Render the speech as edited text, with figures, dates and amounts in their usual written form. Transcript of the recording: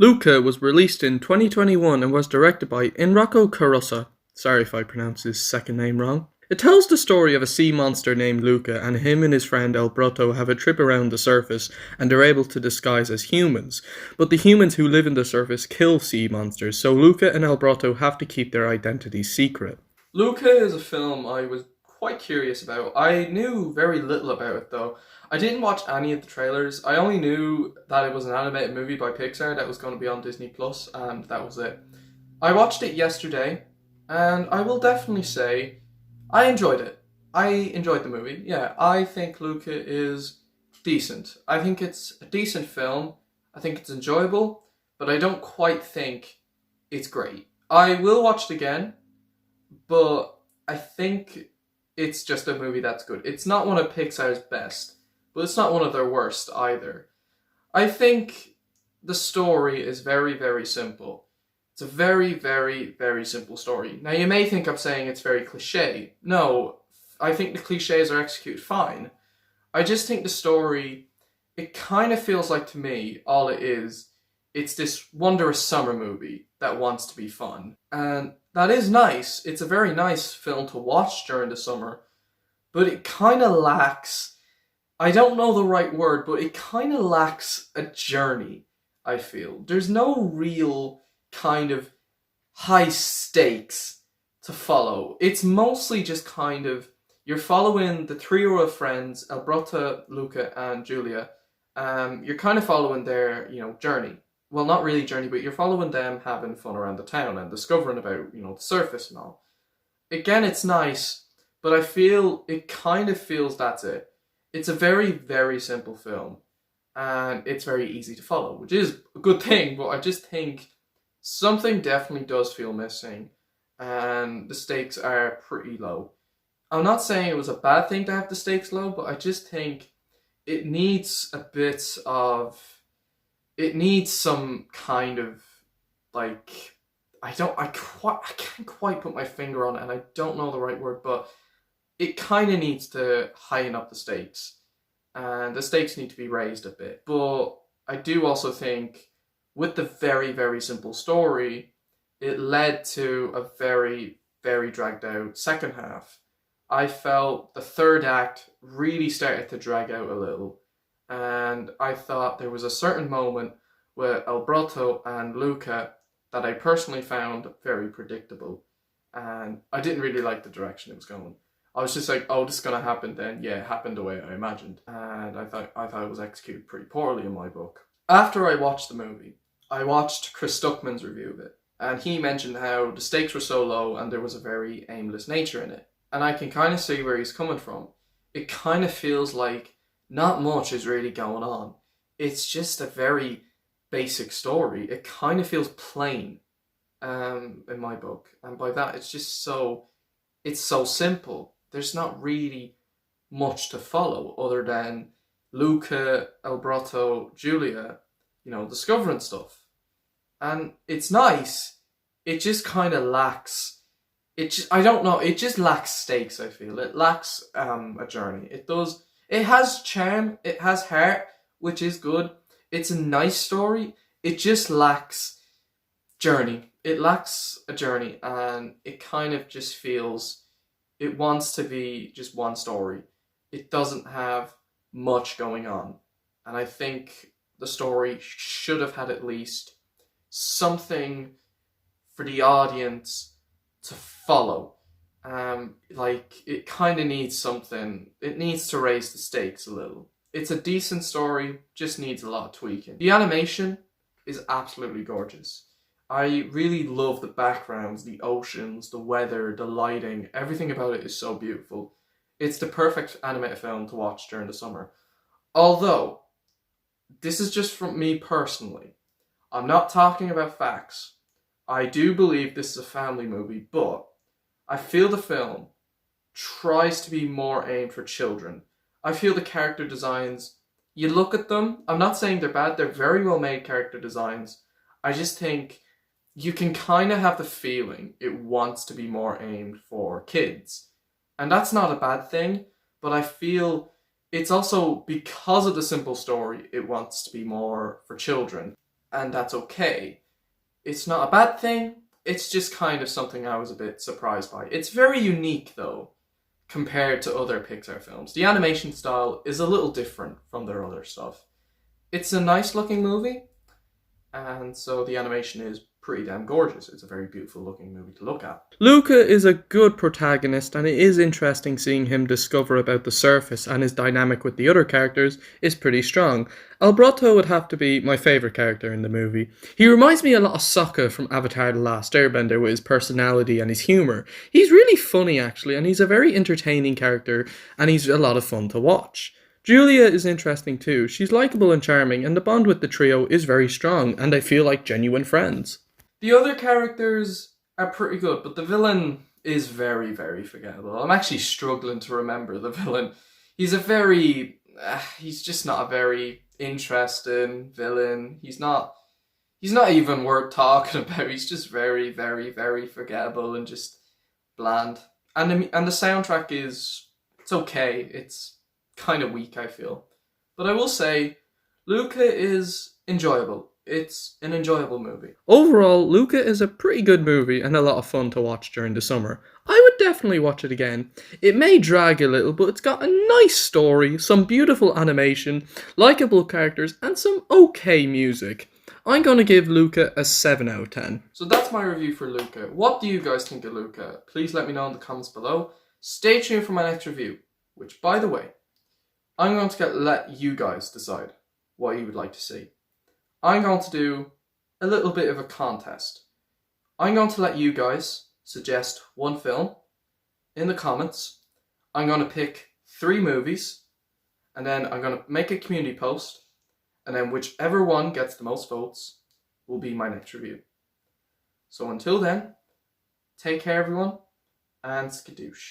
Luca was released in 2021 and was directed by Enrico Caruso. Sorry if I pronounce his second name wrong. It tells the story of a sea monster named Luca, and him and his friend El Brotto have a trip around the surface and they're able to disguise as humans. But the humans who live in the surface kill sea monsters, so Luca and El Brotto have to keep their identities secret. Luca is a film I was quite curious about. I knew very little about it though. I didn't watch any of the trailers. I only knew that it was an animated movie by Pixar that was going to be on Disney Plus, and that was it. I watched it yesterday, and I will definitely say I enjoyed it. I enjoyed the movie. Yeah, I think Luca is decent. I think it's a decent film. I think it's enjoyable, but I don't quite think it's great. I will watch it again, but I think it's just a movie that's good. It's not one of Pixar's best, but it's not one of their worst either. I think the story is very, very simple. It's a very, very, very simple story. Now, you may think I'm saying it's very cliche. No, I think the cliches are executed fine. I just think the story, it kind of feels like to me, all it is, it's this wondrous summer movie that wants to be fun. And that is nice. It's a very nice film to watch during the summer, but it kind of lacks, I don't know the right word, but it kind of lacks a journey, I feel. There's no real kind of high stakes to follow. It's mostly just kind of, you're following the trio of friends, Alberta, Luca, and Julia. You're kind of following their, journey. Well, not really journey, but you're following them having fun around the town and discovering about, the surface and all. Again, it's nice, but I feel it kind of feels that's it. It's a very, very simple film, and it's very easy to follow, which is a good thing, but I just think something definitely does feel missing, and the stakes are pretty low. I'm not saying it was a bad thing to have the stakes low, but I just think it needs a bit of, it needs some kind of, like, I can't quite put my finger on it, and I don't know the right word, but it kind of needs to heighten up the stakes, and the stakes need to be raised a bit. But I do also think with the very, very simple story, it led to a very, very dragged out second half. I felt the third act really started to drag out a little, and I thought there was a certain moment with Alberto and Luca that I personally found very predictable, and I didn't really like the direction it was going. I was just like, oh, this is going to happen then. Yeah, it happened the way I imagined. And I thought it was executed pretty poorly in my book. After I watched the movie, I watched Chris Stuckman's review of it. And he mentioned how the stakes were so low and there was a very aimless nature in it. And I can kind of see where he's coming from. It kind of feels like not much is really going on. It's just a very basic story. It kind of feels plain in my book. And by that, it's so simple. There's not really much to follow other than Luca, Alberto, Julia, discovering stuff. And it's nice. It just kind of lacks, I don't know, it just lacks stakes, I feel. It lacks a journey. It has charm, it has heart, which is good. It's a nice story. It just lacks journey. It lacks a journey, and it kind of just feels, it wants to be just one story. It doesn't have much going on. And I think the story should have had at least something for the audience to follow. It kind of needs something. It needs to raise the stakes a little. It's a decent story, just needs a lot of tweaking. The animation is absolutely gorgeous. I really love the backgrounds, the oceans, the weather, the lighting. Everything about it is so beautiful. It's the perfect animated film to watch during the summer. Although, this is just from me personally. I'm not talking about facts. I do believe this is a family movie, but I feel the film tries to be more aimed for children. I feel the character designs, you look at them, I'm not saying they're bad, they're very well made character designs. I just think you can kind of have the feeling it wants to be more aimed for kids. And that's not a bad thing, but I feel it's also because of the simple story, it wants to be more for children. and that's okay. It's not a bad thing, it's just kind of something I was a bit surprised by. It's very unique though, compared to other Pixar films. The animation style is a little different from their other stuff. It's a nice looking movie, and so the animation is pretty damn gorgeous. It's a very beautiful looking movie to look at. Luca is a good protagonist, and it is interesting seeing him discover about the surface, and his dynamic with the other characters is pretty strong. Alberto would have to be my favourite character in the movie. He reminds me a lot of Sokka from Avatar The Last Airbender with his personality and his humour. He's really funny actually, and he's a very entertaining character, and he's a lot of fun to watch. Julia is interesting too. She's likeable and charming, and the bond with the trio is very strong, and they feel like genuine friends. The other characters are pretty good, but the villain is very, very forgettable. I'm actually struggling to remember the villain. He's he's just not a very interesting villain. He's not even worth talking about. He's just very, very, very forgettable and just bland. And the soundtrack it's okay. It's kind of weak, I feel. But I will say, Luca is enjoyable. It's an enjoyable movie. Overall, Luca is a pretty good movie and a lot of fun to watch during the summer. I would definitely watch it again. It may drag a little, but it's got a nice story, some beautiful animation, likeable characters, and some okay music. I'm going to give Luca a 7 out of 10. So that's my review for Luca. What do you guys think of Luca? Please let me know in the comments below. Stay tuned for my next review, which, by the way, I'm going to let you guys decide what you would like to see. I'm going to do a little bit of a contest. I'm going to let you guys suggest one film in the comments. I'm going to pick 3 movies, and then I'm going to make a community post, and then whichever one gets the most votes will be my next review. So until then, take care everyone, and skadoosh.